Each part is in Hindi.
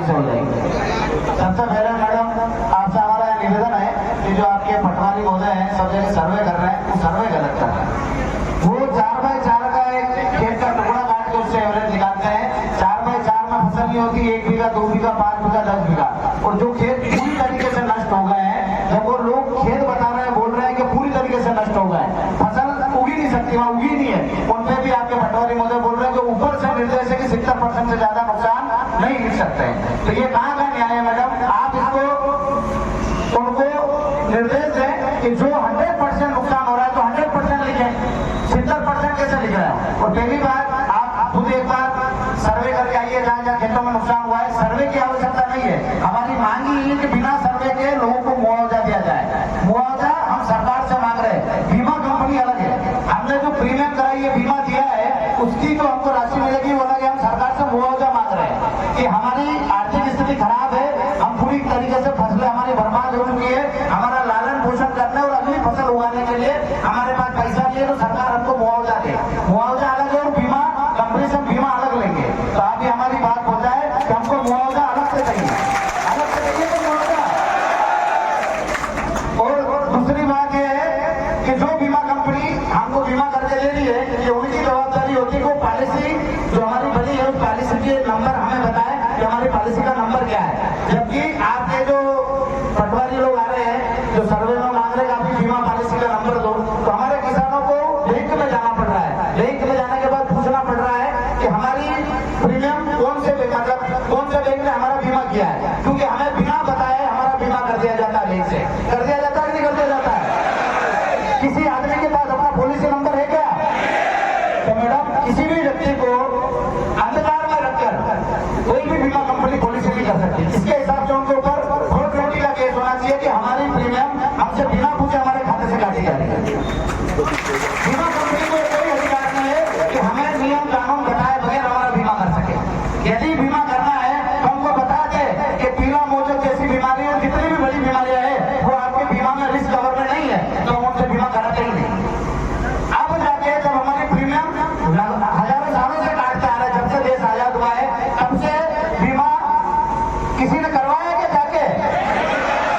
से हो जाएगी। सबसे पहले मैडम आपसे हमारा निवेदन है कि जो आपके पटवारी महोदय हैं सब जगह सर्वे कर रहे हैं, वो सर्वे गलत कर रहे हैं। वो 4x4 का एक खेत का टुकड़ा काट के उससे एवरेज निकालते हैं। 4x4 में फसल नहीं होती, 1 बीघा 2 बीघा 5 बीघा 10 बीघा, और जो खेत पूरी तरीके से नष्ट हो गए हैं, जब वो लोग खेत बता रहे हैं, बोल रहे हैं कि पूरी तरीके से नष्ट हो गए, फसल उगी नहीं सकती, वहां उगी नहीं है, उन पे भी आपके पटवारी महोदय बोल रहे हैं कि ऊपर से निर्देश है कि 70% से ज्यादा नुकसान नहीं लिख सकते हैं। तो ये कहाँ का न्याय है मैडम? आप इसको उनको निर्देश दें कि जो 100% नुकसान हो रहा है तो 100% लिखें, 70% कैसे लिख रहे हैं? और पहली बात, आप खुद एक बार सर्वे करके आइए जहाँ जहाँ खेतों में नुकसान हुआ है। सर्वे की आवश्यकता नहीं है, हमारी मांग ही है कि बिना सर्वे के लोगों को मुआवजा दिया जाए। मुआवजा हम सरकार से मांग रहे हैं, बीमा कंपनी अलग है, हमने जो प्रीमियम कराई है, बीमा दिया है, उसकी जो हमको राशि मिलेगी वो अलग है। हम सरकार से मुआवजा मांग रहे हैं कि हमारी आर्थिक स्थिति खराब है, हम पूरी तरीके से फसलें हमारी बर्बाद हो चुकी है, हमारा लालन पोषण करने और अगली फसल उगाने के लिए हमारे पास पैसा नहीं है, तो सरकार हमको मुआवजा दे। मुआवजा अलग है और बीमा कंपनी से बीमा अलग लेंगे। तो आप ये हमारी बात पहुंचाए कि हमको मुआवजा अलग से चाहिए, अलग से चाहिए तो मुआवजा। और दूसरी बात यह है कि जो बीमा कंपनी हमको बीमा करके दे रही है, ये उनकी जवाबदारी होती है कि वो पॉलिसी जो हमारी बनी है, उस पॉलिसी के नंबर हमें बताए कि हमारी पॉलिसी का नंबर क्या है। जबकि आपके जो पटवारी लोग आ रहे हैं, जो सर्वे में मांग रहे हैं आप बीमा पॉलिसी का नंबर दो, तो हमारे किसानों को बैंक में जाना पड़ रहा है। बैंक में जाने के बाद पूछना पड़ रहा है कि हमारी प्रीमियम कौन से बैंक ने हमारा बीमा किया है, क्योंकि हमें बिना बताए हमारा बीमा कर दिया जाता है। बैंक से कर दिया जाता है कि नहीं कर दिया जाता है? किसी आदमी के पास अपना पॉलिसी नंबर है क्या? तो मैडम किसी भी व्यक्ति को अंधकार में रखकर कोई भी बीमा कंपनी पॉलिसी नहीं कर सकती। इसके हिसाब से उनके ऊपर फ्रॉड का केस होना चाहिए कि हमारी प्रीमियम हमसे बिना पूछे हमारे खाते से काटी जा रही है। बीमा कंपनी को कोई अधिकार नहीं है कि हमें नियम कानून बताए बगैर हमारा बीमा कर सके। यदि बीमा करना है तो हमको बता दे कि पीला मोजक जैसी बीमारी और जितनी भी बड़ी बीमारियां है वो आपके बीमा में रिस्क कवर में नहीं है, तो हम उनसे बीमा कराते ही नहीं। अब जाके जब हमारी प्रीमियम हजारों सालों से काटता आ रहा है, जब से देश आजाद हुआ है तब से बीमा किसी ने करवाया क्या? जाके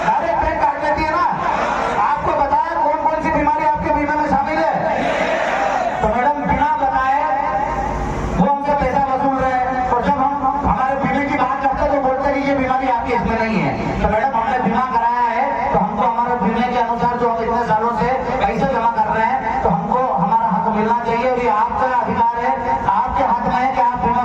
डायरेक्ट बैंक काट लेती है ना। आपको बताया कौन कौन सी बीमारी आपके बीमा में शामिल है? तो मैडम बिना बताए वो हमसे पैसा वसूल रहे हैं, और जब हम हमारे बीमे की बात करते हैं तो बोलते हैं कि ये बीमारी आपकी इसमें नहीं है। तो मैडम हमने बीमा कराया है तो हमको हमारे बीमे के अनुसार जो हम इतने सालों से पैसे जमा कर रहे हैं तो हमको हमारा हक मिलना चाहिए। और ये आपका अधिकार है, आपके हाथ में है कि आप बीमा